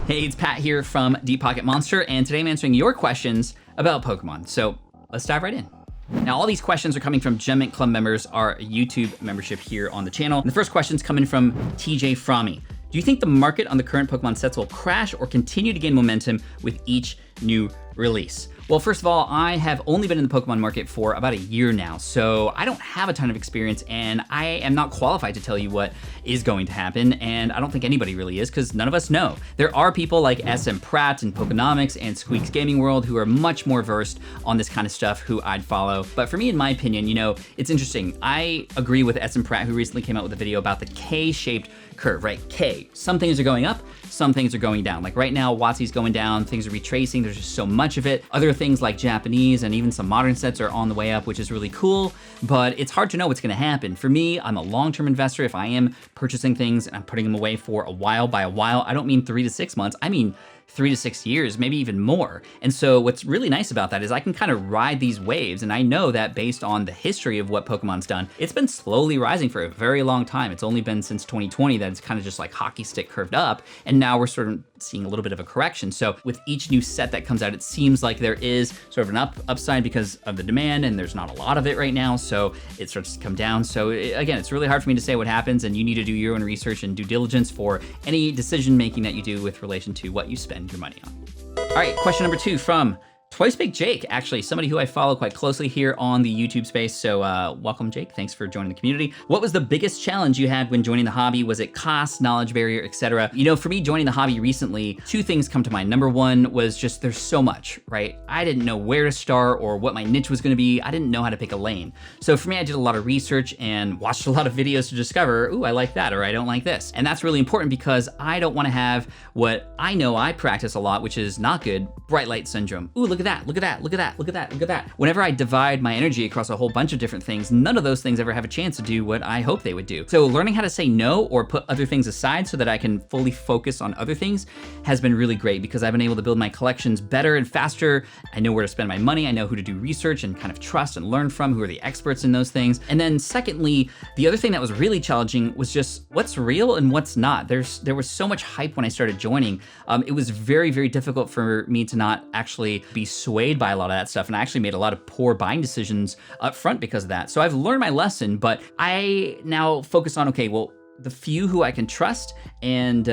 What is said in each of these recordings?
Hey, it's Pat here from Deep Pocket Monster, and today I'm answering your questions about Pokemon. So let's dive right in. Now, all these questions are coming from Gem Mint Club members, our YouTube membership here on the channel. And the first question's coming from TJ Frommie. Do you think the market on the current Pokemon sets will crash or continue to gain momentum with each new release? Well, first of all, I have only been in the Pokemon market for about a year now, so I don't have a ton of experience and I am not qualified to tell you what is going to happen, and I don't think anybody really is because none of us know. There are people like SM Pratt and Pokenomics and Squeaks Gaming World who are much more versed on this kind of stuff who I'd follow. But for me, in my opinion, you know, it's interesting. I agree with SM Pratt, who recently came out with a video about the K-shaped curve, right? K. Some things are going up, some things are going down. Like right now, WotC's going down, things are retracing, there's just so much of it. Other things like Japanese and even some modern sets are on the way up, which is really cool, but it's hard to know what's gonna happen. For me, I'm a long-term investor. If I am purchasing things and I'm putting them away for a while, by a while, I don't mean 3 to 6 months, I mean 3 to 6 years, maybe even more. And so what's really nice about that is I can kind of ride these waves, and I know that based on the history of what Pokemon's done, it's been slowly rising for a very long time. It's only been since 2020 that it's kind of just like hockey stick curved up, and now we're sort of seeing a little bit of a correction. So with each new set that comes out, it seems like there is sort of an upside because of the demand, and there's not a lot of it right now, so it starts to come down. So again, it's really hard for me to say what happens, and you need to do your own research and due diligence for any decision making that you do with relation to what you spend your money on. All right, question number 2 from Twice Big Jake, actually somebody who I follow quite closely here on the YouTube space. So welcome, Jake. Thanks for joining the community. What was the biggest challenge you had when joining the hobby? Was it cost, knowledge barrier, etc.? You know, for me joining the hobby recently, 2 things come to mind. Number 1 was just there's so much, right? I didn't know where to start or what my niche was gonna be. I didn't know how to pick a lane. So for me, I did a lot of research and watched a lot of videos to discover, ooh, I like that, or I don't like this. And that's really important because I don't wanna have what I know I practice a lot, which is not good, bright light syndrome. Ooh, look at that, look at that, look at that, look at that, look at that. Whenever I divide my energy across a whole bunch of different things, none of those things ever have a chance to do what I hope they would do. So learning how to say no or put other things aside so that I can fully focus on other things has been really great because I've been able to build my collections better and faster. I know where to spend my money. I know who to do research and kind of trust and learn from, who are the experts in those things. And then secondly, the other thing that was really challenging was just what's real and what's not. There was so much hype when I started joining. It was very, very difficult for me to not actually be swayed by a lot of that stuff, and I actually made a lot of poor buying decisions up front because of that. So I've learned my lesson, but I now focus on, okay, well, the few who I can trust and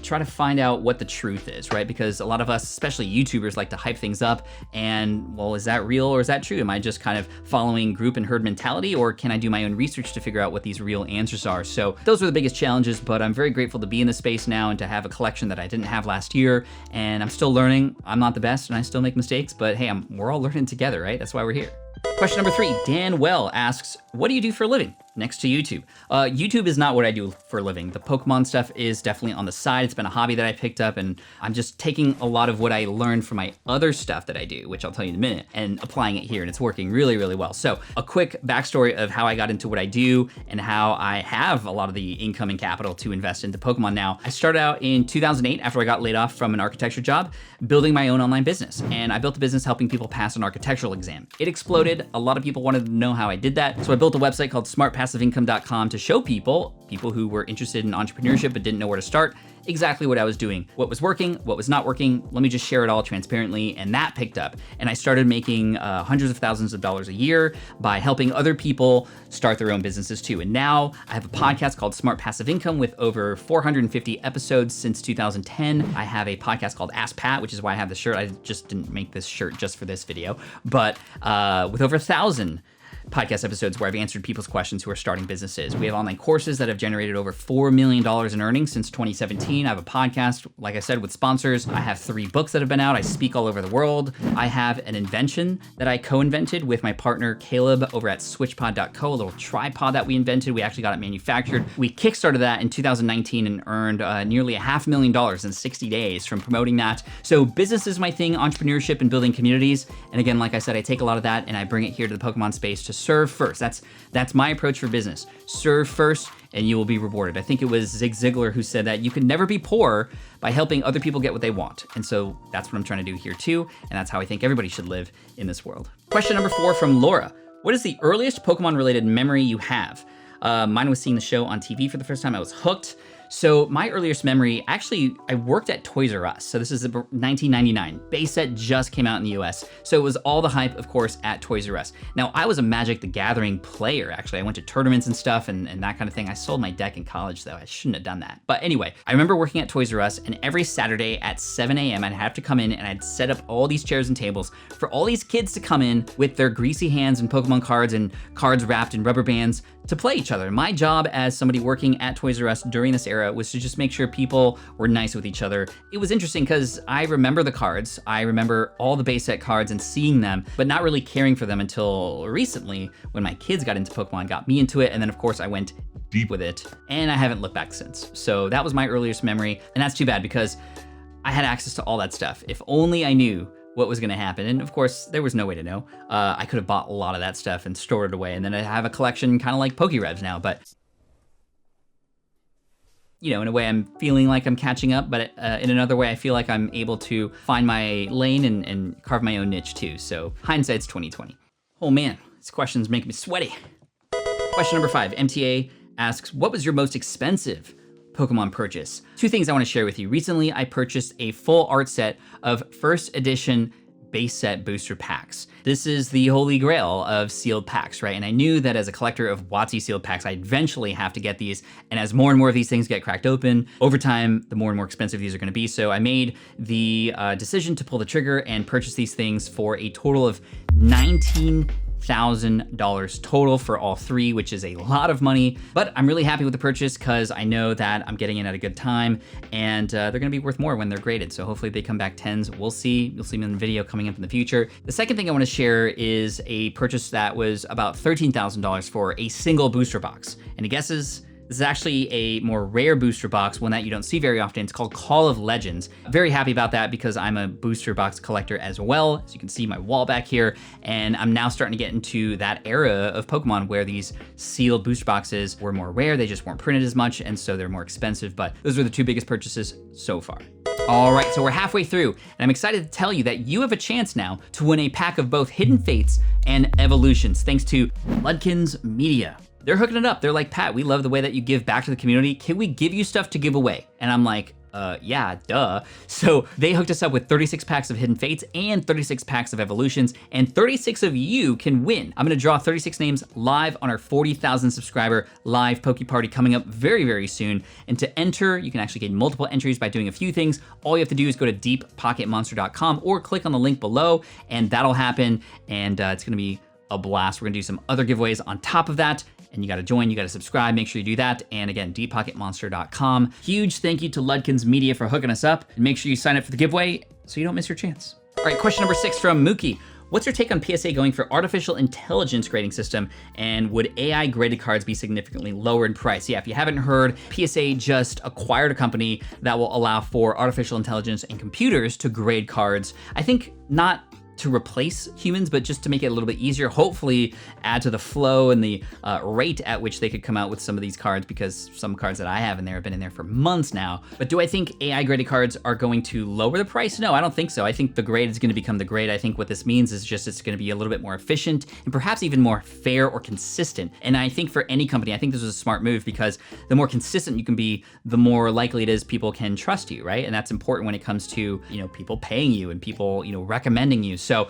try to find out what the truth is, right? Because a lot of us, especially YouTubers, like to hype things up and, well, is that real or is that true? Am I just kind of following group and herd mentality, or can I do my own research to figure out what these real answers are? So those were the biggest challenges, but I'm very grateful to be in this space now and to have a collection that I didn't have last year, and I'm still learning. I'm not the best and I still make mistakes, but hey, we're all learning together, right? That's why we're here. Question number 3, Dan Well asks, what do you do for a living next to YouTube? YouTube is not what I do for a living. The Pokemon stuff is definitely on the side. It's been a hobby that I picked up, and I'm just taking a lot of what I learned from my other stuff that I do, which I'll tell you in a minute, and applying it here, and it's working really, really well. So a quick backstory of how I got into what I do and how I have a lot of the income and capital to invest into Pokemon now. I started out in 2008 after I got laid off from an architecture job, building my own online business. And I built a business helping people pass an architectural exam. It exploded. A lot of people wanted to know how I did that. So I built a website called smartpassiveincome.com to show people who were interested in entrepreneurship but didn't know where to start, exactly what I was doing, what was working, what was not working. Let me just share it all transparently, and that picked up. And I started making hundreds of thousands of dollars a year by helping other people start their own businesses too. And now I have a podcast called Smart Passive Income with over 450 episodes since 2010. I have a podcast called Ask Pat, which is why I have the shirt. I just didn't make this shirt just for this video, but with over 1,000 podcast episodes where I've answered people's questions who are starting businesses. We have online courses that have generated over $4 million in earnings since 2017. I have a podcast, like I said, with sponsors. I have 3 books that have been out. I speak all over the world. I have an invention that I co-invented with my partner Caleb over at switchpod.co, a little tripod that we invented. We actually got it manufactured. We kickstarted that in 2019 and earned nearly $500,000 in 60 days from promoting that. So business is my thing, entrepreneurship and building communities. And again, like I said, I take a lot of that and I bring it here to the Pokemon space to serve first. That's my approach for business. Serve first and you will be rewarded. I think it was Zig Ziglar who said that you can never be poor by helping other people get what they want. And so that's what I'm trying to do here too. And that's how I think everybody should live in this world. Question number 4 from Laura. What is the earliest Pokemon related memory you have? Mine was seeing the show on TV for the first time. I was hooked. So my earliest memory, actually, I worked at Toys R Us. So this is 1999. Base set just came out in the US. So it was all the hype, of course, at Toys R Us. Now, I was a Magic the Gathering player, actually. I went to tournaments and stuff and that kind of thing. I sold my deck in college, though. I shouldn't have done that. But anyway, I remember working at Toys R Us, and every Saturday at 7 a.m., I'd have to come in and I'd set up all these chairs and tables for all these kids to come in with their greasy hands and Pokemon cards and cards wrapped in rubber bands to play each other. My job as somebody working at Toys R Us during this era was to just make sure people were nice with each other. It was interesting because I remember the cards, I remember all the base set cards and seeing them, but not really caring for them until recently when my kids got into Pokemon, got me into it, and then of course I went deep with it, and I haven't looked back since. So that was my earliest memory, and that's too bad because I had access to all that stuff. If only I knew what was gonna happen. And of course, there was no way to know. I could have bought a lot of that stuff and stored it away, and then I have a collection kind of like Pokerevs now, but you know, in a way I'm feeling like I'm catching up, but in another way I feel like I'm able to find my lane and carve my own niche too. So hindsight's 2020. Oh man, this question's making me sweaty. Question number 5, MTA asks, what was your most expensive Pokemon purchase? 2 things I want to share with you. Recently, I purchased a full art set of first edition base set booster packs. This is the holy grail of sealed packs, right? And I knew that as a collector of WotC sealed packs, I'd eventually have to get these. And as more and more of these things get cracked open, over time, the more and more expensive these are gonna be. So I made the decision to pull the trigger and purchase these things for a total of $19,000 total for all 3, which is a lot of money, but I'm really happy with the purchase because I know that I'm getting it at a good time, and they're gonna be worth more when they're graded. So hopefully they come back 10s. We'll see. You'll see them in the video coming up in the future. The second thing I wanna share is a purchase that was about $13,000 for a single booster box. Any guesses? This is actually a more rare booster box, one that you don't see very often. It's called Call of Legends. Very happy about that because I'm a booster box collector as well. As you can see my wall back here, and I'm now starting to get into that era of Pokemon where these sealed booster boxes were more rare. They just weren't printed as much, and so they're more expensive, but those are the 2 biggest purchases so far. All right, so we're halfway through, and I'm excited to tell you that you have a chance now to win a pack of both Hidden Fates and Evolutions, thanks to Ludkins Media. They're hooking it up. They're like, Pat, we love the way that you give back to the community. Can we give you stuff to give away? And I'm like, yeah, duh. So they hooked us up with 36 packs of Hidden Fates and 36 packs of Evolutions, and 36 of you can win. I'm gonna draw 36 names live on our 40,000 subscriber live Poke Party coming up very, very soon. And to enter, you can actually get multiple entries by doing a few things. All you have to do is go to deeppocketmonster.com or click on the link below, and that'll happen. And it's gonna be a blast. We're gonna do some other giveaways on top of that. And you gotta join, you gotta subscribe, make sure you do that. And again, deeppocketmonster.com. Huge thank you to Ludkins Media for hooking us up. And make sure you sign up for the giveaway so you don't miss your chance. All right, question number 6 from Mookie. What's your take on PSA going for artificial intelligence grading system, and would AI graded cards be significantly lower in price? Yeah, if you haven't heard, PSA just acquired a company that will allow for artificial intelligence and computers to grade cards. I think not to replace humans, but just to make it a little bit easier, hopefully add to the flow and the rate at which they could come out with some of these cards, because some cards that I have in there have been in there for months now. But do I think AI graded cards are going to lower the price? No, I don't think so. I think the grade is gonna become the grade. I think what this means is just it's gonna be a little bit more efficient and perhaps even more fair or consistent. And I think for any company, I think this was a smart move, because the more consistent you can be, the more likely it is people can trust you, right? And that's important when it comes to, you know, people paying you and people, you know, recommending you. So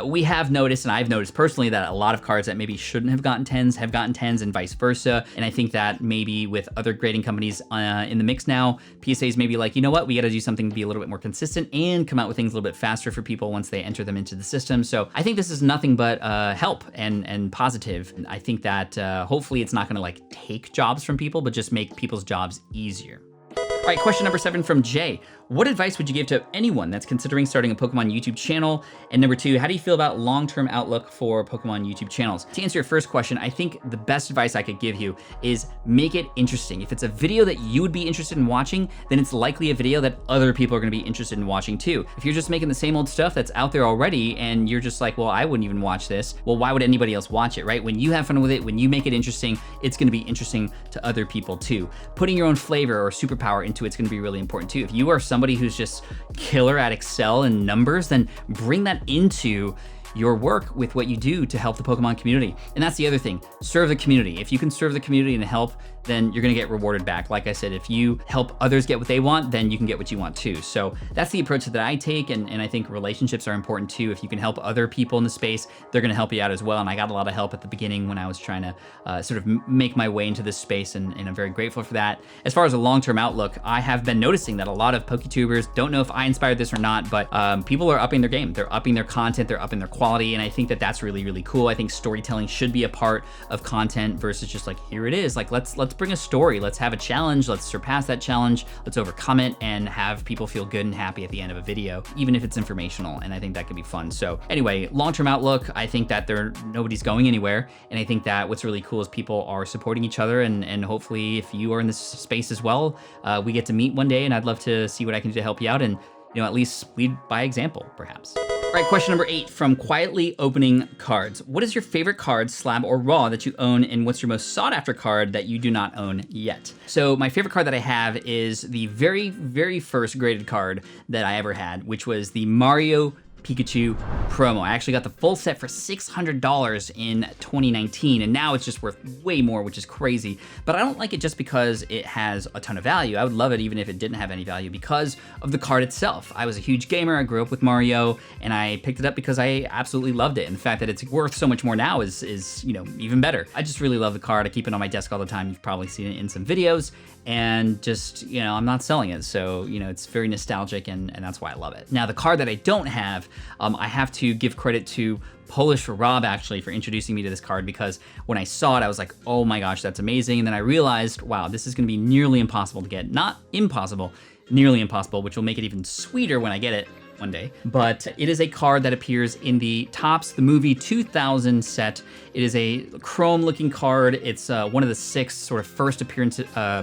we have noticed, and I've noticed personally, that a lot of cards that maybe shouldn't have gotten 10s have gotten 10s, and vice versa. And I think that maybe with other grading companies in the mix now, PSA's maybe like, you know what, we gotta do something to be a little bit more consistent and come out with things a little bit faster for people once they enter them into the system. So I think this is nothing but help and positive. And I think that hopefully it's not gonna like take jobs from people, but just make people's jobs easier. All right, question number 7 from Jay. What advice would you give to anyone that's considering starting a Pokemon YouTube channel? And number 2, how do you feel about long-term outlook for Pokemon YouTube channels? To answer your first question, I think the best advice I could give you is make it interesting. If it's a video that you would be interested in watching, then it's likely a video that other people are gonna be interested in watching too. If you're just making the same old stuff that's out there already and you're just like, well, I wouldn't even watch this, well, why would anybody else watch it, right? When you have fun with it, when you make it interesting, it's gonna be interesting to other people too. Putting your own flavor or superpower into it's gonna be really important too. If you are somebody who's just killer at Excel and numbers, then bring that into your work with what you do to help the Pokemon community. And that's the other thing, serve the community. If you can serve the community and help, then you're gonna get rewarded back. Like I said, if you help others get what they want, then you can get what you want too. So that's the approach that I take, and I think relationships are important too. If you can help other people in the space, they're gonna help you out as well. And I got a lot of help at the beginning when I was trying to sort of make my way into this space, and I'm very grateful for that. As far as a long-term outlook, I have been noticing that a lot of Pokétubers, don't know if I inspired this or not, but people are upping their game. They're upping their content, they're upping their quality, and I think that that's really, really cool. I think storytelling should be a part of content versus just like, here it is. Like, let's bring a story, let's have a challenge, let's surpass that challenge, let's overcome it, and have people feel good and happy at the end of a video, even if it's informational, and I think that could be fun. So anyway, long-term outlook, I think that nobody's going anywhere, and I think that what's really cool is people are supporting each other, and hopefully if you are in this space as well, we get to meet one day, and I'd love to see what I can do to help you out, and at least lead by example, perhaps. All right, question number 8 from Quietly Opening Cards. What is your favorite card, slab or raw, that you own, and what's your most sought after card that you do not own yet? So my favorite card that I have is the very, very first graded card that I ever had, which was the Mario Pikachu promo. I actually got the full set for $600 in 2019, and now it's just worth way more, which is crazy. But I don't like it just because it has a ton of value. I would love it even if it didn't have any value, because of the card itself. I was a huge gamer, I grew up with Mario, and I picked it up because I absolutely loved it. And the fact that it's worth so much more now is even better. I just really love the card. I keep it on my desk all the time. You've probably seen it in some videos, and just, I'm not selling it. So, it's very nostalgic, and that's why I love it. Now, the card that I don't have, I have to give credit to Polish Rob actually for introducing me to this card, because when I saw it, I was like, oh my gosh, that's amazing. And then I realized, wow, this is gonna be nearly impossible to get. Not impossible, nearly impossible, which will make it even sweeter when I get it one day. But it is a card that appears in the Topps the Movie 2000 set. It is a chrome looking card. It's one of the 6 sort of first appearance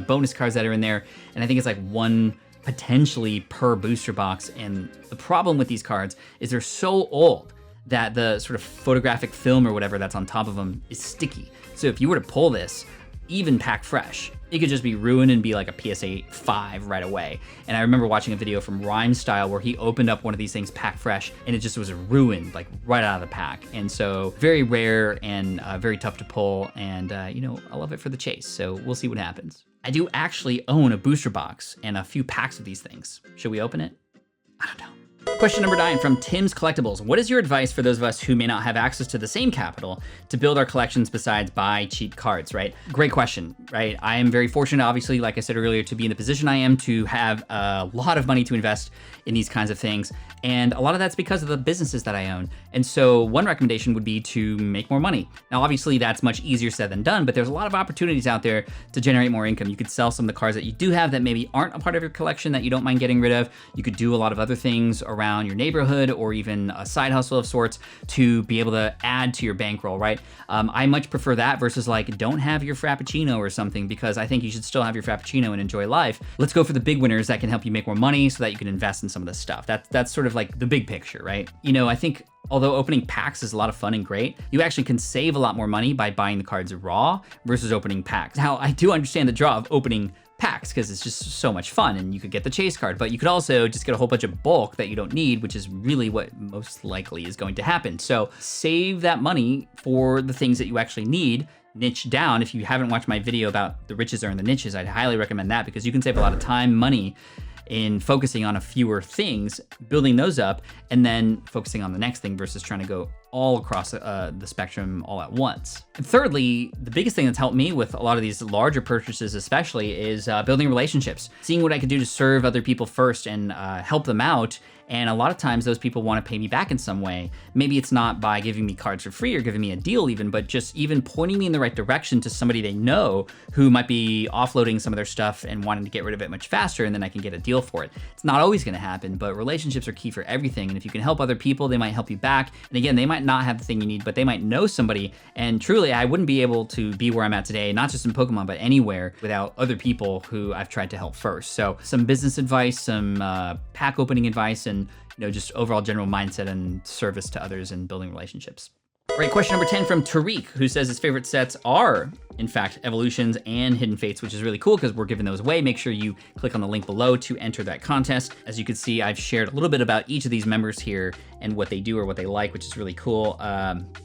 bonus cards that are in there. And I think it's like one potentially per booster box. And the problem with these cards is they're so old that the sort of photographic film or whatever that's on top of them is sticky. So if you were to pull this, even pack fresh, it could just be ruined and be like a PSA 5 right away. And I remember watching a video from Rhyme Style where he opened up one of these things pack fresh, and it just was ruined, like right out of the pack. And so very rare and very tough to pull, and I love it for the chase. So we'll see what happens. I do actually own a booster box and a few packs of these things. Should we open it? I don't know. Question number 9 from Tim's Collectibles. What is your advice for those of us who may not have access to the same capital to build our collections besides buy cheap cards, right? Great question, right? I am very fortunate, obviously, like I said earlier, to be in the position I am, to have a lot of money to invest in these kinds of things. And a lot of that's because of the businesses that I own. And so one recommendation would be to make more money. Now, obviously that's much easier said than done, but there's a lot of opportunities out there to generate more income. You could sell some of the cards that you do have that maybe aren't a part of your collection that you don't mind getting rid of. You could do a lot of other things around your neighborhood or even a side hustle of sorts to be able to add to your bankroll, right? I much prefer that versus like, don't have your Frappuccino or something, because I think you should still have your Frappuccino and enjoy life. Let's go for the big winners that can help you make more money so that you can invest in some of this stuff. That's sort of like the big picture, right? I think although opening packs is a lot of fun and great, you actually can save a lot more money by buying the cards raw versus opening packs. Now, I do understand the draw of opening packs because it's just so much fun, and you could get the chase card, but you could also just get a whole bunch of bulk that you don't need, which is really what most likely is going to happen. So save that money for the things that you actually need. Niche down. If you haven't watched my video about the riches are in the niches, I'd highly recommend that, because you can save a lot of time, money, in focusing on a fewer things, building those up, and then focusing on the next thing versus trying to go all across the spectrum all at once. And thirdly, the biggest thing that's helped me with a lot of these larger purchases especially is building relationships, seeing what I could do to serve other people first and help them out. And a lot of times those people want to pay me back in some way. Maybe it's not by giving me cards for free or giving me a deal even, but just even pointing me in the right direction to somebody they know who might be offloading some of their stuff and wanting to get rid of it much faster, and then I can get a deal for it. It's not always going to happen, but relationships are key for everything. And if you can help other people, they might help you back. And again, they might not have the thing you need, but they might know somebody. And truly, I wouldn't be able to be where I'm at today, not just in Pokemon, but anywhere, without other people who I've tried to help first. So some business advice, some pack opening advice, and just overall general mindset and service to others and building relationships. All right, question number 10 from Tariq, who says his favorite sets are in fact, evolutions and hidden fates, which is really cool because we're giving those away. Make sure you click on the link below to enter that contest. As you can see, I've shared a little bit about each of these members here and what they do or what they like, which is really cool.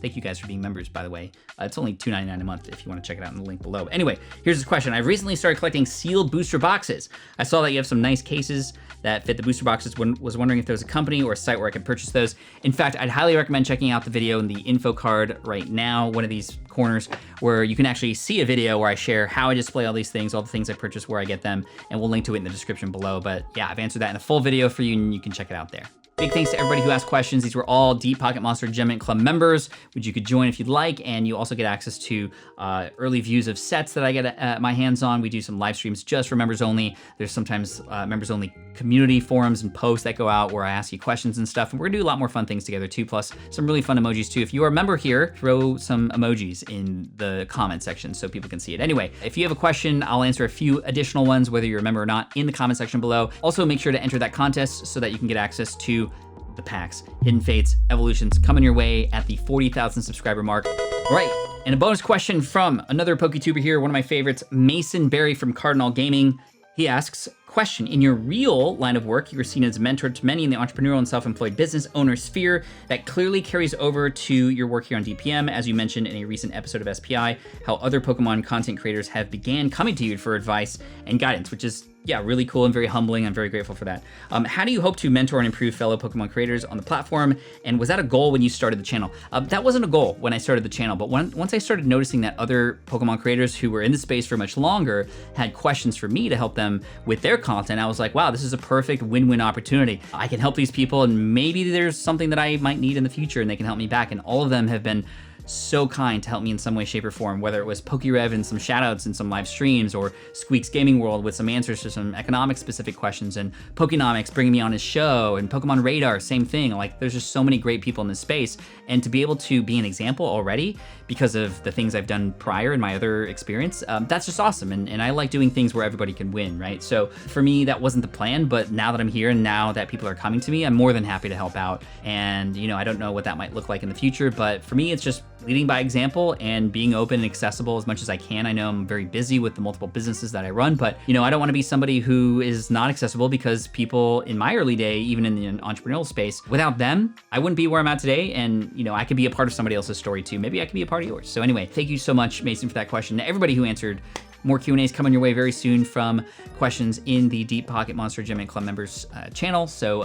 Thank you guys for being members, by the way. It's only $2.99 a month if you want to check it out in the link below. Anyway, here's this question. I've recently started collecting sealed booster boxes. I saw that you have some nice cases that fit the booster boxes. Was wondering if there's a company or a site where I could purchase those. In fact, I'd highly recommend checking out the video in the info card right now, one of these corners, where you can actually see a video where I share how I display all these things, all the things I purchase, where I get them, and we'll link to it in the description below. But yeah, I've answered that in a full video for you, and you can check it out there. Big thanks to everybody who asked questions. These were all Deep Pocket Monster Gem Mint Club members, which you could join if you'd like, and you also get access to early views of sets that I get my hands on. We do some live streams just for members only. There's sometimes members only community forums and posts that go out where I ask you questions and stuff, and we're gonna do a lot more fun things together too, plus some really fun emojis too. If you are a member here, throw some emojis in the comment section so people can see it. Anyway, if you have a question, I'll answer a few additional ones, whether you're a member or not, in the comment section below. Also, make sure to enter that contest so that you can get access to the packs, hidden fates, evolutions coming your way at the 40,000 subscriber mark. All right, and a bonus question from another Pokétuber here, one of my favorites, Mason Berry from Cardinal Gaming. He asks, question, in your real line of work, you are seen as a mentor to many in the entrepreneurial and self-employed business owner sphere. That clearly carries over to your work here on DPM, as you mentioned in a recent episode of SPI, how other Pokemon content creators have began coming to you for advice and guidance, which is, yeah, really cool and very humbling. I'm very grateful for that. How do you hope to mentor and improve fellow Pokemon creators on the platform? And was that a goal when you started the channel? That wasn't a goal when I started the channel, but once I started noticing that other Pokemon creators who were in the space for much longer had questions for me to help them with their content, I was like, wow, this is a perfect win-win opportunity. I can help these people, and maybe there's something that I might need in the future and they can help me back. And all of them have been so kind to help me in some way, shape, or form, whether it was PokeRev and some shoutouts and some live streams, or Squeak's Gaming World with some answers to some economic specific questions, and Pokenomics bringing me on his show, and Pokemon Radar, same thing. Like, there's just so many great people in this space, and to be able to be an example already because of the things I've done prior in my other experience, that's just awesome. And I like doing things where everybody can win, right? So for me, that wasn't the plan, but now that I'm here and now that people are coming to me, I'm more than happy to help out. And, you know, I don't know what that might look like in the future, but for me, it's just leading by example and being open and accessible as much as I can. I know I'm very busy with the multiple businesses that I run, but, you know, I don't want to be somebody who is not accessible, because people in my early day, even in the entrepreneurial space, without them, I wouldn't be where I'm at today. And, you know, I could be a part of somebody else's story too. Maybe I could be a part of yours. So anyway, thank you so much, Mason, for that question. To everybody who answered, more Q&As coming your way very soon from questions in the Deep Pocket Monster Gem Mint Club members channel. So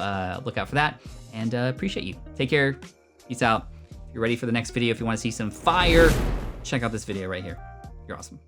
look out for that, and appreciate you. Take care. Peace out. If you're ready for the next video, if you want to see some fire, check out this video right here. You're awesome.